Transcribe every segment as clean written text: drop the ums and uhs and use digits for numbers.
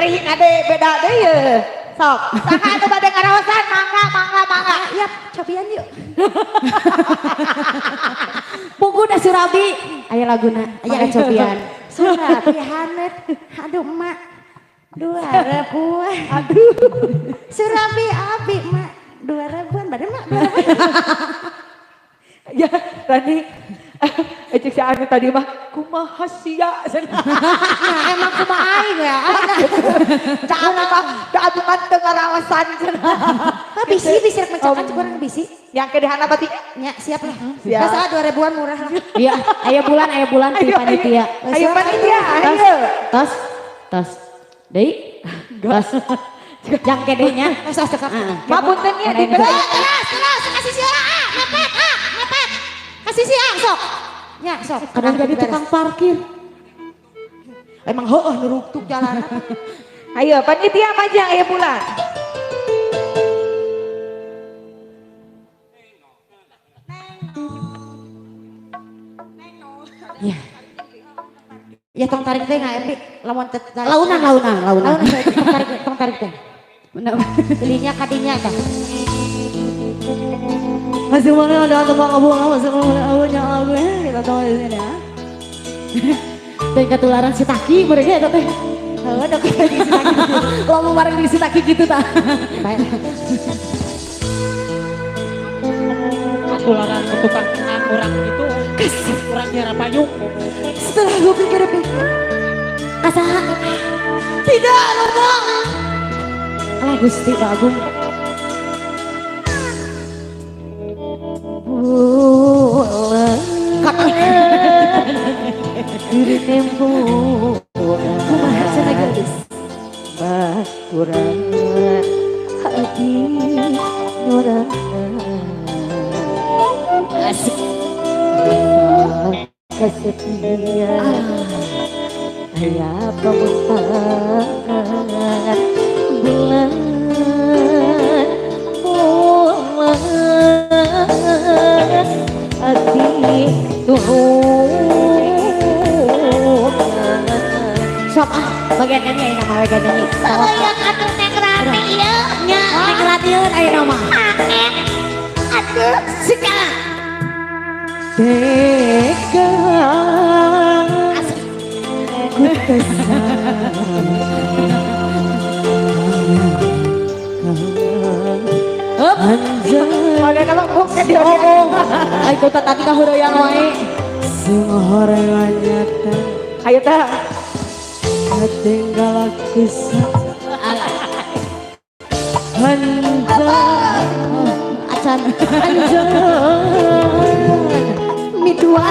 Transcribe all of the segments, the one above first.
ring ade beda deh ya. Sok, saha anu bade ngaraosan mangga. Iya, cobian yuk. Pungkuna Surabi. Aya laguna, aya cobian. Surabi hanet. Aduh emak. 2.000-an. Aduh. Surabi abi emak. 2.000-an bade emak 2.000-an. Ya, Rani. Cek si Ani tadi mah kumaha sia. Nah, emang kumaha aing ya. Jangan mah da atungan teu ngaraosan. Bisi rek mencakan cukuran bisi. Yang kedehana berarti Ya, siap lah. Siap. Biasa 2.000-an murah lah. Iya, aya bulan ti panitia. Ayo panitia, ayo. Tas. Deui. Tas. Yang kedenya. Tos cekap. Mapunten ya di Terus kasih sia. Mepet. Kasih sia sok. Ya, sok. Kadang jadi tukang parkir. Emang heueuh nuruktuk jalan. Ayo panitia majang aya bulan. Ya. Ya tong tarik teh nggak epi. Lawan Launan. Tong tarik teh. Belinya kadinya tah. Masih mana ada tembak abang, masih mana abangnya abang, kita tahu di sini ya. Dan ketularan si Taki mereka itu teh. Ada kayak di si Taki. Lama bareng di si Taki gitu tak. Ketularan tukang orang itu kurang nyara payung. Setelah gue pikir-pikir, kasaha tidak ngomong. Alah Gusti Pak Agung. Diri tempo kumaha cenah geus bakurang hati nurang asik kesepian aya pamungkas bulan hati sok bagian nyanyi ayo nama bagian nyanyi Yang atuh neng rame ieu nya. neng radian ayo nama Atuh segala. tega ku Ada kalau bukan dia ay kota tadi kahurayang wae Semua nyata Ayo tah. tinggal kisah Hanjar acan midua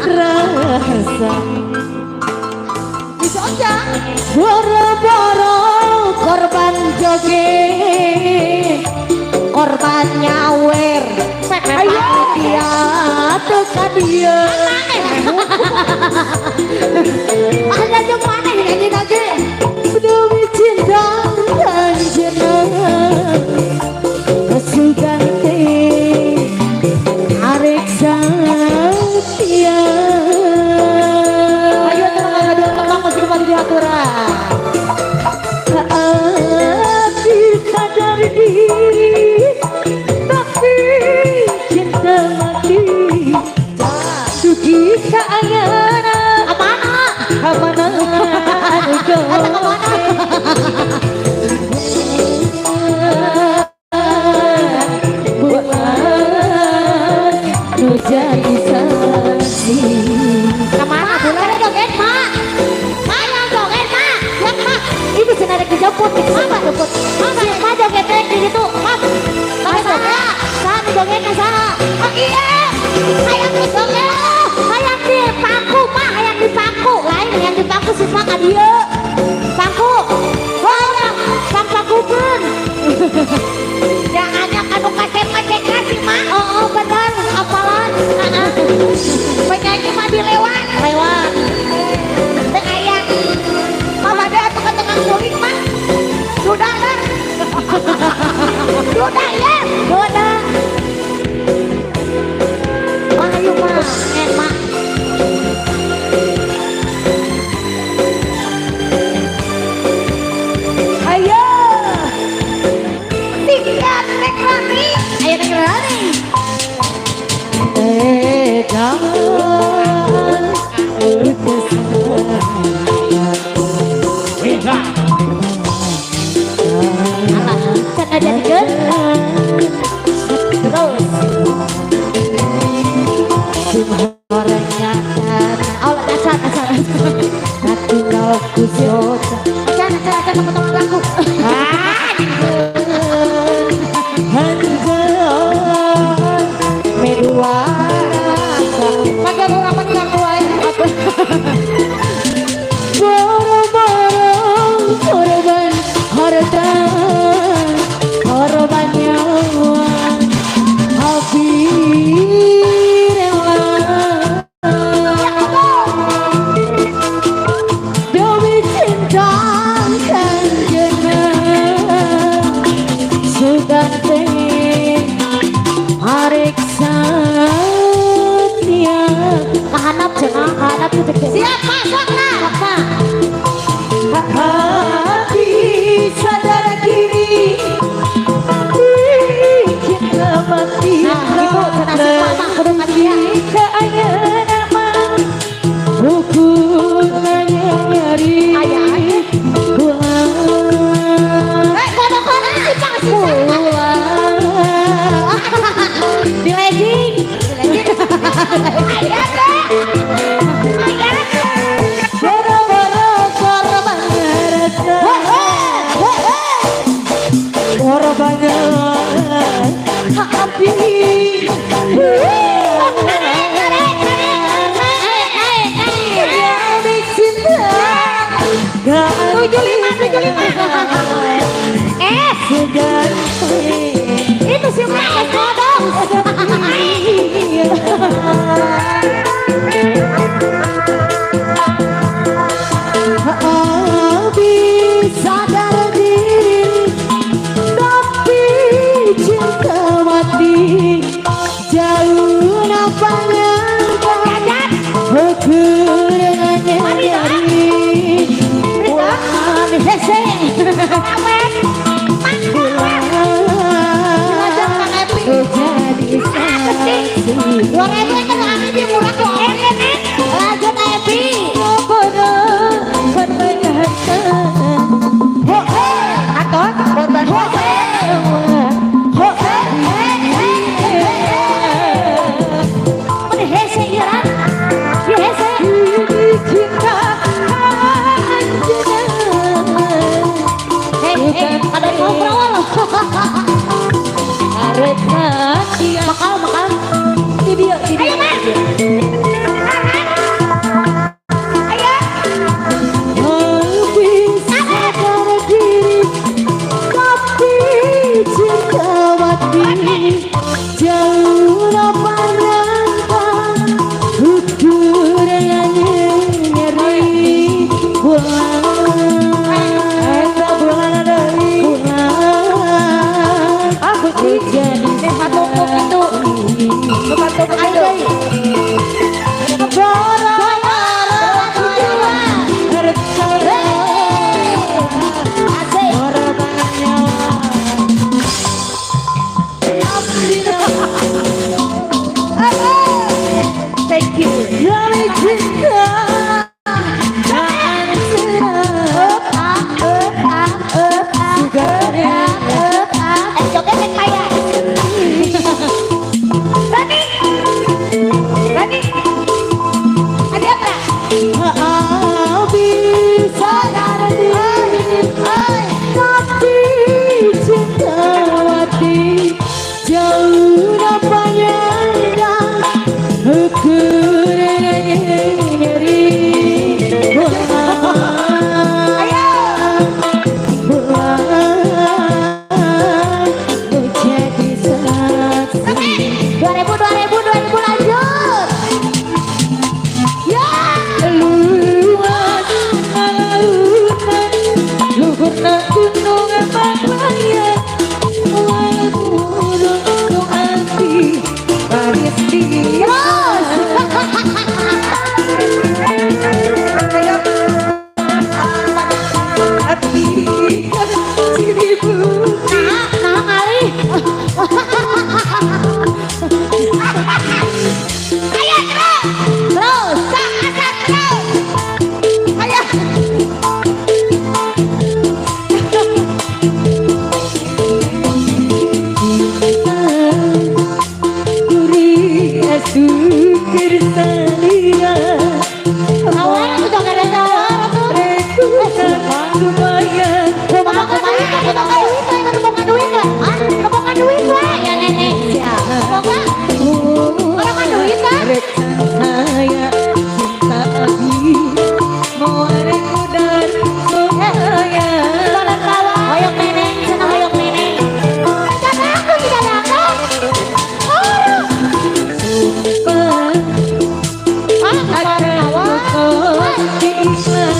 rasa Bisa aja. boro-boro korban joget korban nyawer Ayo. dia teka dia Ada jeung maneh nyanyi lagi. demi cinta dan jenang kesuganti arek setia Ayo terang ada tembang musik kembali diaturan. bisa dari diri tapi cinta mati dugi kaayana Apana? kamana anu bulan nu jadi saksi Kemana bulan joget mak? Mana joget mak? Yang mak. itu cenah rek dijemput itu siapa jemput Si mak joget teh di situ. Mak. Saha? Saha nu jogetna saha? Oh iya. Hayang di joget. Hayang di pangku mak, hayang di pangku. Lain hayang di pangku si mak ka dieu. Pangku. Hayang pangkukeun. Jangan yang anu kacek-kacekna si mak. Oh bener apalan. Penyanyi mah dilewat. Lewat. Teu aya. Mama ada atuh tukang suling mah. Sudah kan? Sudah ya. Sudah. Ayo mah, mak. Can ada dikeun. Terus. Orangnya Allah dasar. hati kau kusut Acan potong lagu. hanjalan medua Pakai bunga apa nih aku wae? borong-borong korban harta korban nyawa api rela demi cinta kanjena suganteng arek satria Kahanap cenah, kahanap itu deket. Siap masuk nah. hati sadar kiri kita mati Nah, gitu cenah si mama kudu kadia. keayaan nama hukumannya nyari pulang Kono-kono si Pang si pulang di legging. boro-boro korban harta korbannya api demi cinta gak Itu si Pang kodok. sadar diri tapi cinta mati jauh nampaknya kekurangannya dari pulang hese jadi saksi 2.000 itu kami di murah kok. Lanjut Epi. Aton korban Mana hese iran? Di hese. Ada yang ngobrol loh. Makal. Ayo, Mak. Jauh lapang ukurannya nyeri pulang bulan dari pulang aku jadi satu itu. Bukan tuh ayo. Thank you. Jogetnya kayak. Rani. Ada apa? bisa tapi cinta mati jauh nampaknya ukurannya nyeri pulang menjadi saksi 2000 lanjut. Ya. luas lautan luhur na gunung Papaya gunung api baris di api seribu Nah kali. lumayan Kumaha duit we. Kemongan duit we. Ya nenek. Kemongan. Kemongan duit we. saya cinta abi mau arek dan saya Balan bawa. Hoyong nenek. Sana hoyong nenek. Jangan aku tidak ada. Oh. sumpah Balan bawa.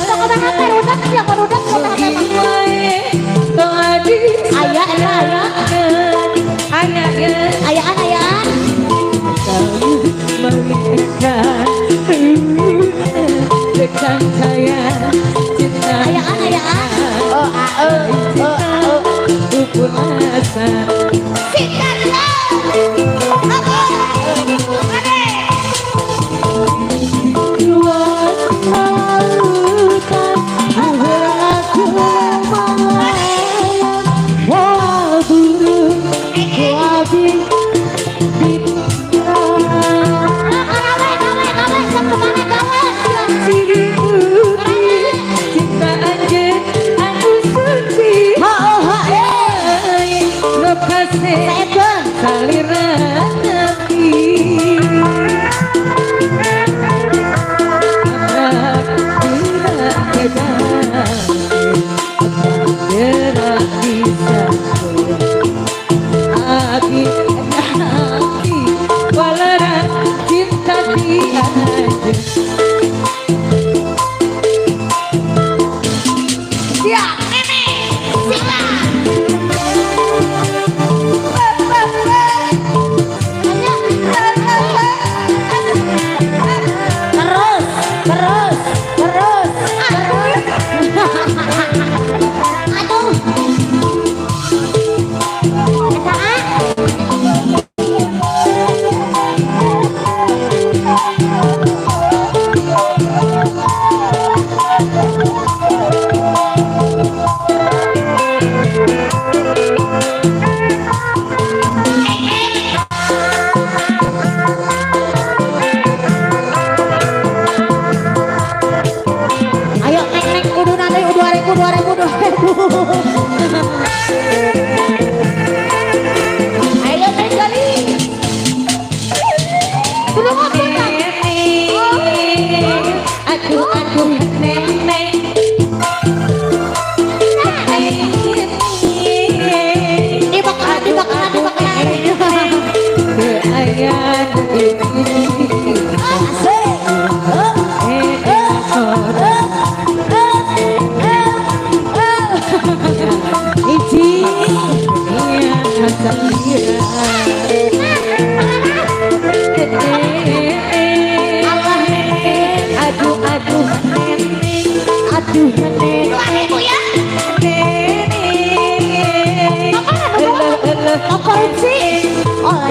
Toko banget perudak ya perudak toko ayaan. dekat saya cinta Ayaan. pupul asa luas lautan aku melayang wah burung wabi cinta aja aku sedih lepasnya saliran hati gerak bisa hati walau cinta dia aja Ayo nek kudu nanti 2000. Ayo nek gali. Belum apa aduh nenek dibakaran. keayaan aduh nenek Ngapain sih? Oh,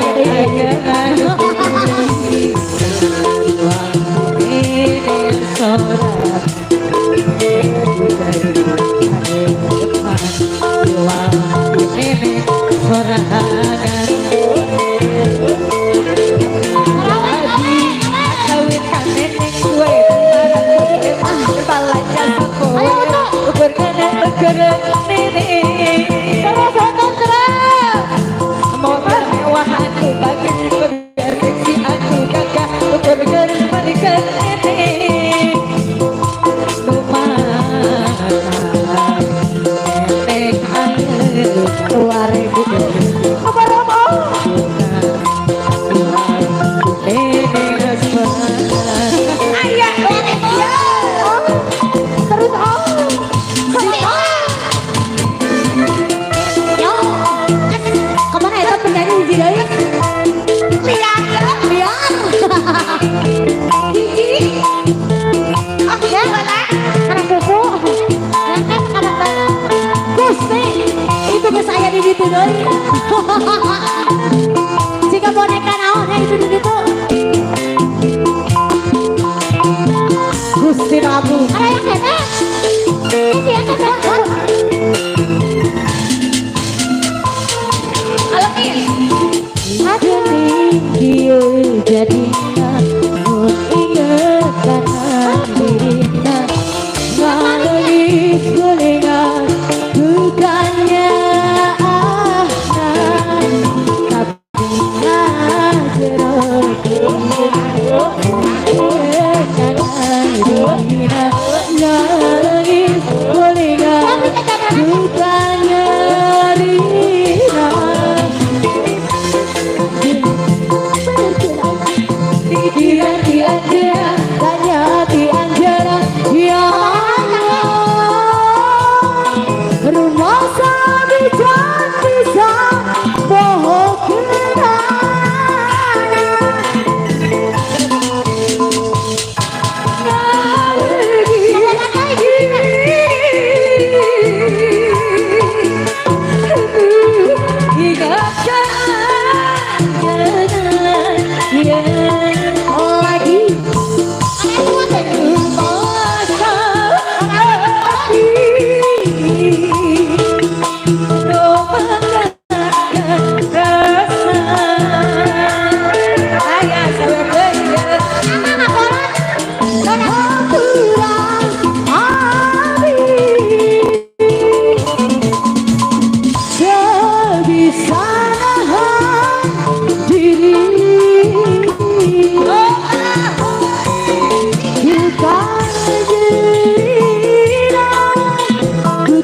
jika boneka naon ya itu Gusti Prabu ada yang kena ini yang kena ada tinggi jadinya ingatkan dirinya ngalui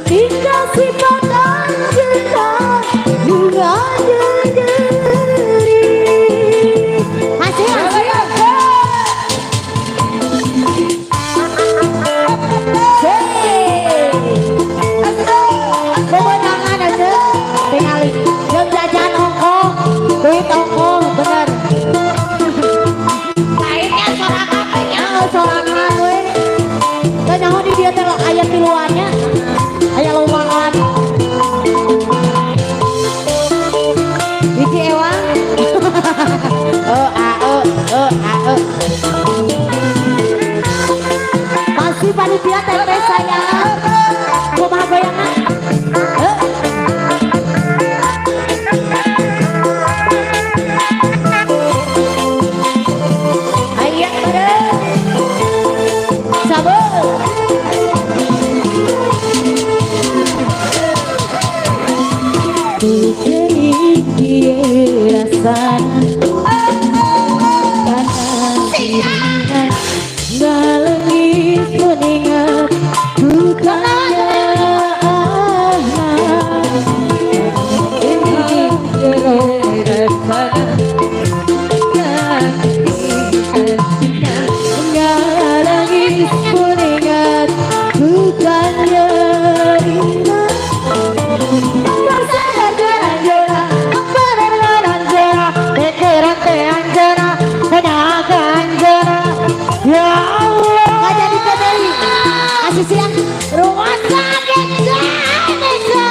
tinggal sifat anjena juga diri. Masih. Kemenangan aja tinggalin yang jajan ongkong duit ongkong bener Lainnya sorangan nya. sorangan we dan nyaho di dia teh aya tiluannya aya lomaan biji ewang masih panitia tempe saya kumaha goyangan ayak bener sabar Jadi rasanya ngalengis kuningat bukannya ini ngalengis kuningat bukannya siang rumah sakit Indonesia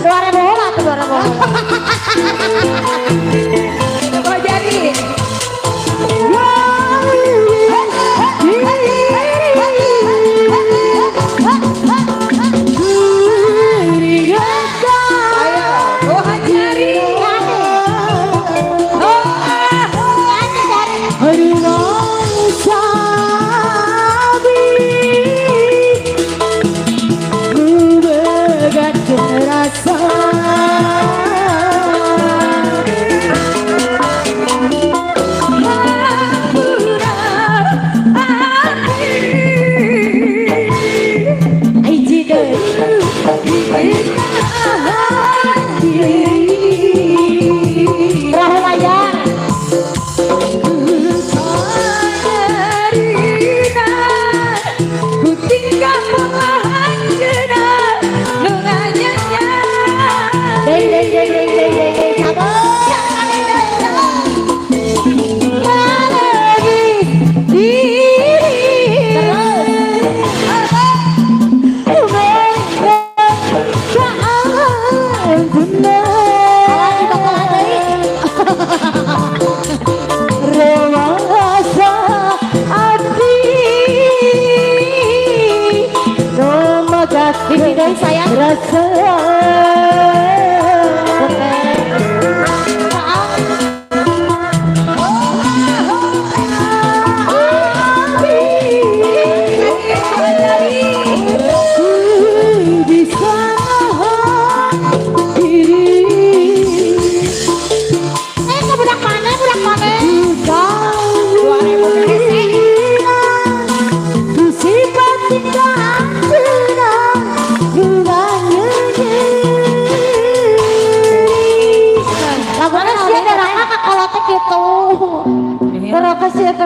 2000 atau 2000 Kok jadi? Ini dari saya rasa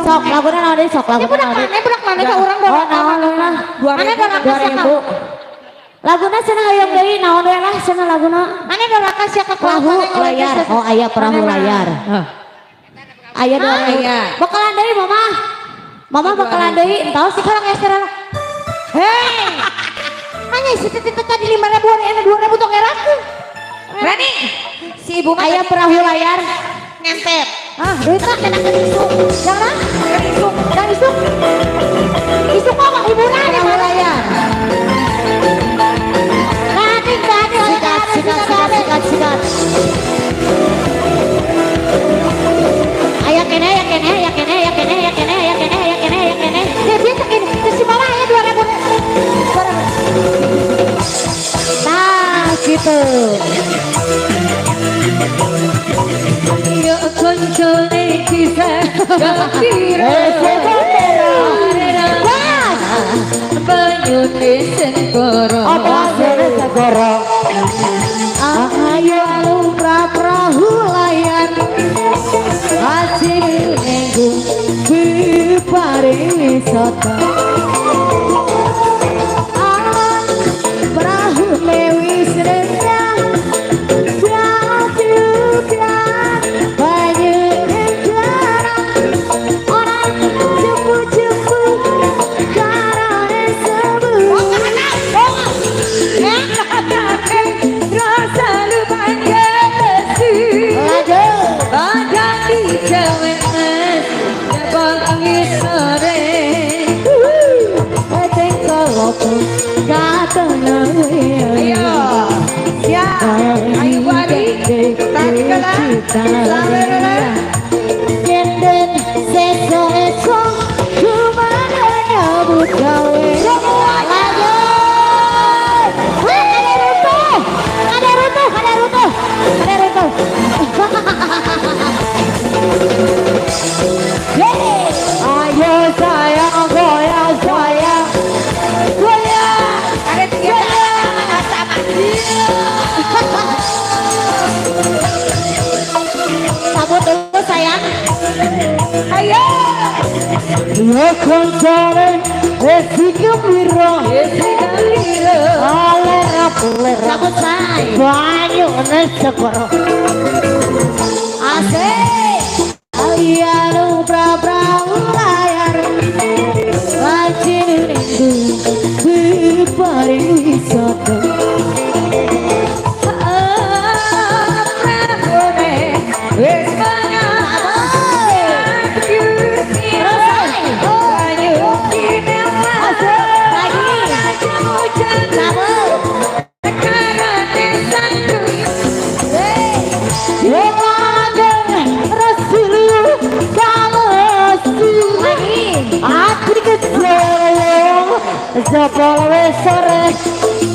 sok lagunan ada sok lagunan ada budak mana ke orang bawa naon lah 2000 laguna cenah hayang deui naon we lah cenah laguna mana doraka sia ke perahu layar oh aya perahu layar aya dua bakalan deui mama bakalan deui entos sih kalau geser hei hanya si titik tadi 5.000 ada 2.000 tong erakeun Rani si ibu mah aya perahu layar ngempet duit mah kena ke isuk jangan isuk apa ibu na di mana layar sikat aya kene dia sakit si mama aya 2.000 nah gitu Yo koncone kisah gembira banyu desen koro Ayo. Siap. Ayo Bu Adi. Tarik ke lah. Sampai dulu. Kenden seso kemana nyambut gawe semua lanjut ada runtuh ayo sayang goyang Ada tiga sama. sambut dulu sayang Ayo. Ya koncone esi gembira alera sambut say banyu nesegoro asik ayanu pra layar wajin rindu beparing wisata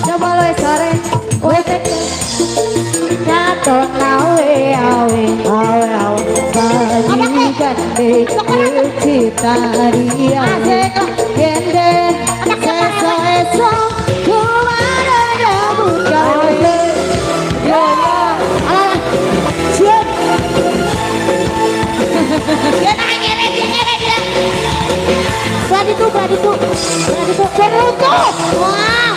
Jabal sore, jatuh nawe awe, bagi gande cita dia, gende seso kemana nyambut gawe, siap. Beradi tuh cerutu wah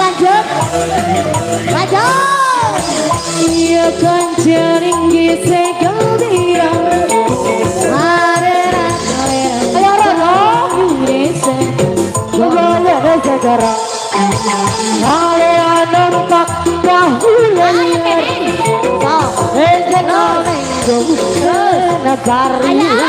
lanjut Iya kan jaringgi segembira Arera Ayo Rono Indonesia Coba segera Kalian nampak dahulu Ejengan Negari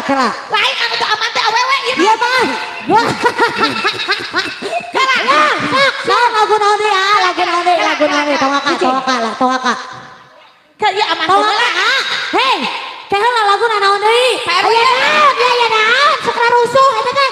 Kela. Lain anu teu aman teh awewe ieu. Iya mah. Kela. Lagu naon deui tongaka. Ka ieu aman Tongaka. Hei, keheula lagu naon deui? Ayo naon? Sok rusuh eta teh.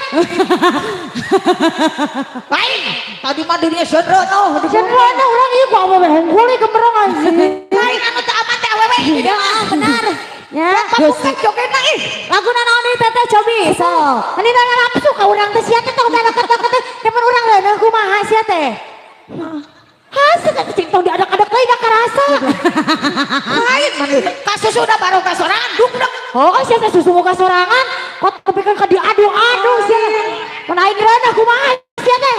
Lain. Tadi mah dirinya seureuna. Sebenarnya orang ini kok mau hongkuli kemerang sih. Lain anu teu aman teh awewe. Ya benar. Ya, Papukan jogetna ih. lagu naon deui teteh cobi so. Ini nanya nafsu ka urang teh sia teh tong dana kata-kata temen urang leuneuh kumaha sia teh. Hase kan cing tong diadak-adak deui da karasa. Lain mana kasus udah baru kasorangan dugdeg. Oh, sia teh susu muka sorangan, kok tepikeun ka diadu-adu sia. Mun aing reuneuh kumaha sia teh.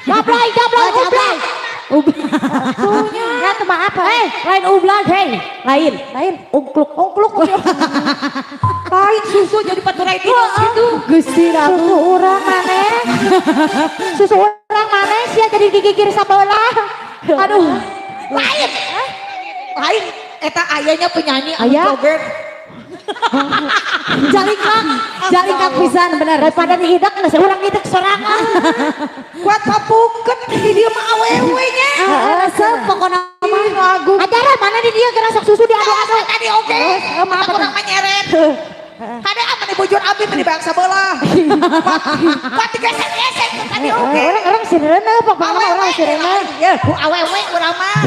Gablay. Ya teu mah apa? Lain ublag hei. Lain ungkluk. Lain susu jadi paturai tidur gitu. Gusti Ratu urang maneh. Susu urang maneh sia jadi digigir sabelah. Aduh. Lain eta ayahnya penyanyi anu Aya? joget. Jaring pisan bener daripada dihidak geus urang hidak sorangan. Kuat papukeun di dieu mah awewe nya. Resep pokona mah Lagu ajaran mana di dia geus sok susu diadu-adu. tadi oke. Maaf Aku urang mah nyeret. Kada apa nih bujur abi mah di bangsa bola. Kuat digesek-gesek tadi oke. Orang sireuneuh pokona mah orang sireuneuh. Ya, ku awewe urang mah.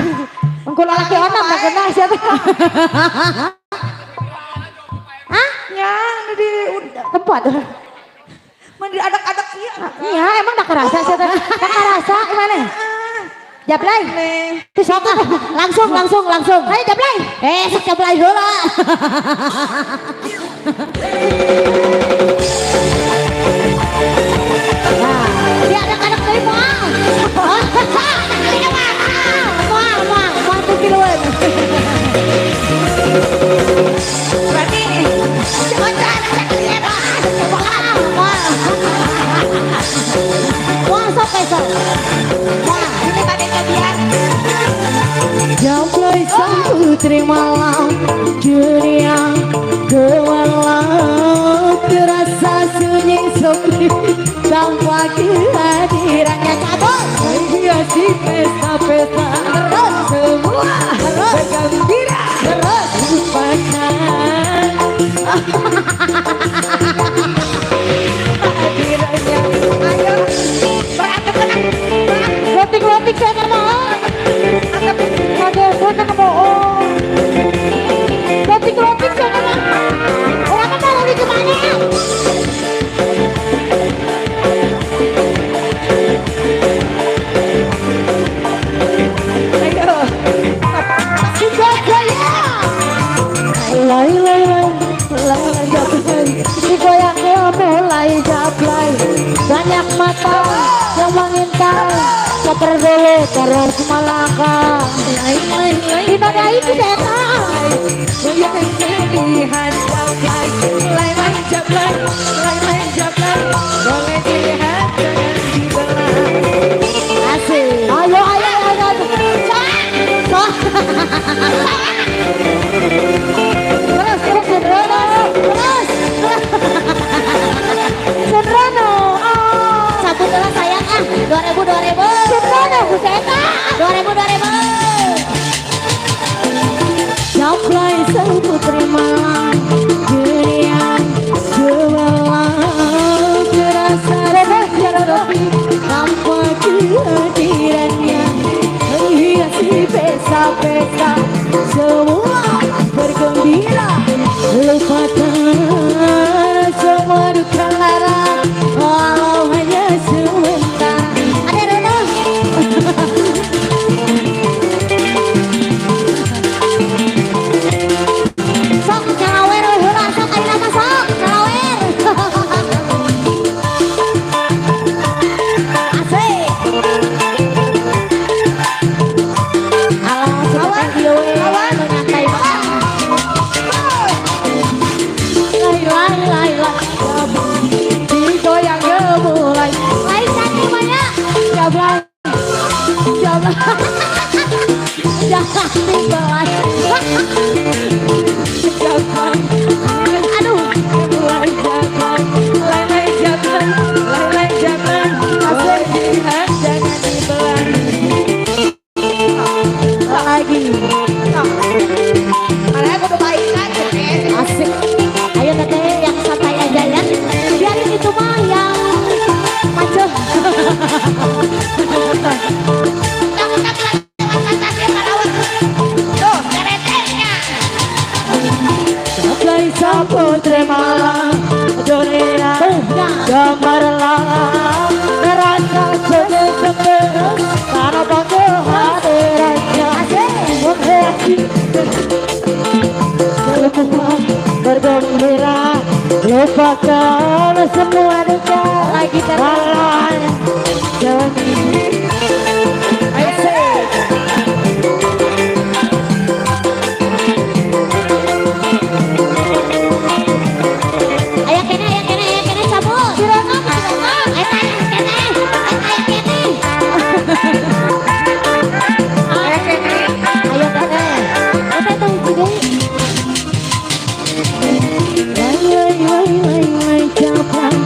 Engko lalaki onan da geunah sia teh. Ya, anu di Tempat. mun di adak-adak ieu. Iya, emang da kerasa sia teh. Da kerasa gimana? Jablay. Sok ah, langsung. Ayo jablay. Sok jablay heula. Nah, dia anak-anak dari moal. Moal tuh kiloan. Berarti Moal sok besok. ini pada kalian. Jamplay sang putri malam dunia gewalang terasa sunyi sepi tanpa kehadirannya cabut menghiasi pesta-pesta semua bergembira lupakan hadirannya Ayo. Berantem tenang. Lotik saya nggak mau. Ada saya nggak mau. Lotik saya nggak mau. Orang apa mau di kemana? Ayo. Sudah jaya. lay jablay digoyang mulai jablay banyak mata yang mengintai koper dulu terus melangkah lay Dinodai itu setan. goyang pilihan jablay lay jablay boleh dilihat jangan dibelah Asik. Ayo. Terus Sunrono. Sabut dulu sayang ah. 2000. Sunrono Buseta. 2000. jablay sang putri malam dunia gewalang terasa sepi tanpa kehadirannya menghiasi pesta-pesta semua bergembira lupakan semua duka lara walau hanya sebentar Ada Rono. Sok calawer heula sok ayeuna mah sok calawer. Asik. Alah suka kieu we nyantai banget. lay digoyang mulai Lain tadi mana? jablay jangan dibelah jablay Aduh. mulai jablay lay jablay boleh dilihat jangan dibelah lagi Mana aku udah baik kan? Asik. Ayo teteh yang santai aja ya. Biarin itu mah yang macet. Tuh, keretenya. jablay sang putri malam dunia gemerlap terasa sepi tanpa kehadirannya menghiasi semua bergembira lupakan semua duka lagi terhalang Ayo kene cabut. Sirono. Eta kene. Ayo kene. Ayo kene. Eta tuh gede. lay jablay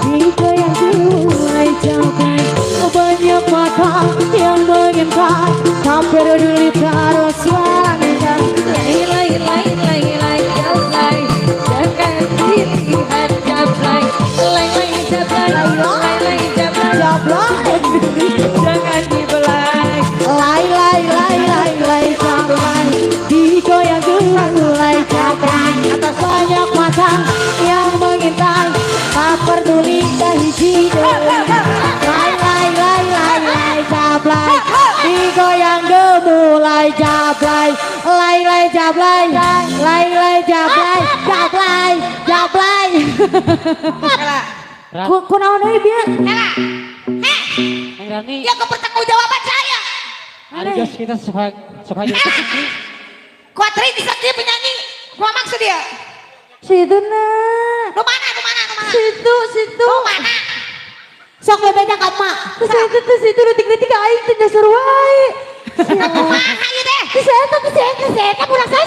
digoyang mulai jablay banyak mata yang mengintai tak peduli taruh suara lay jablay jangan dilihat jablay lay jablay jangan dibelai lay jablay digoyang mulai jablay atas banyak mata yang mengintai tak peduli hiji lay jablay digoyang gemulai jablay, lay jablay, lay jablay, jablay. Kunaon deui bieu? Hela. Neng Rani, Ya kepertanggungjawaban saya. hari jos kita sebagai Kuatri bisa dia penyanyi. Gua maksud dia. Situ na. Lu mana? Situ. Lu mana? Sok bebeda ka mak. Situ detik-detik aing teh dasar wae. Kumaha ieu teh? Saya tuh saya pulang saya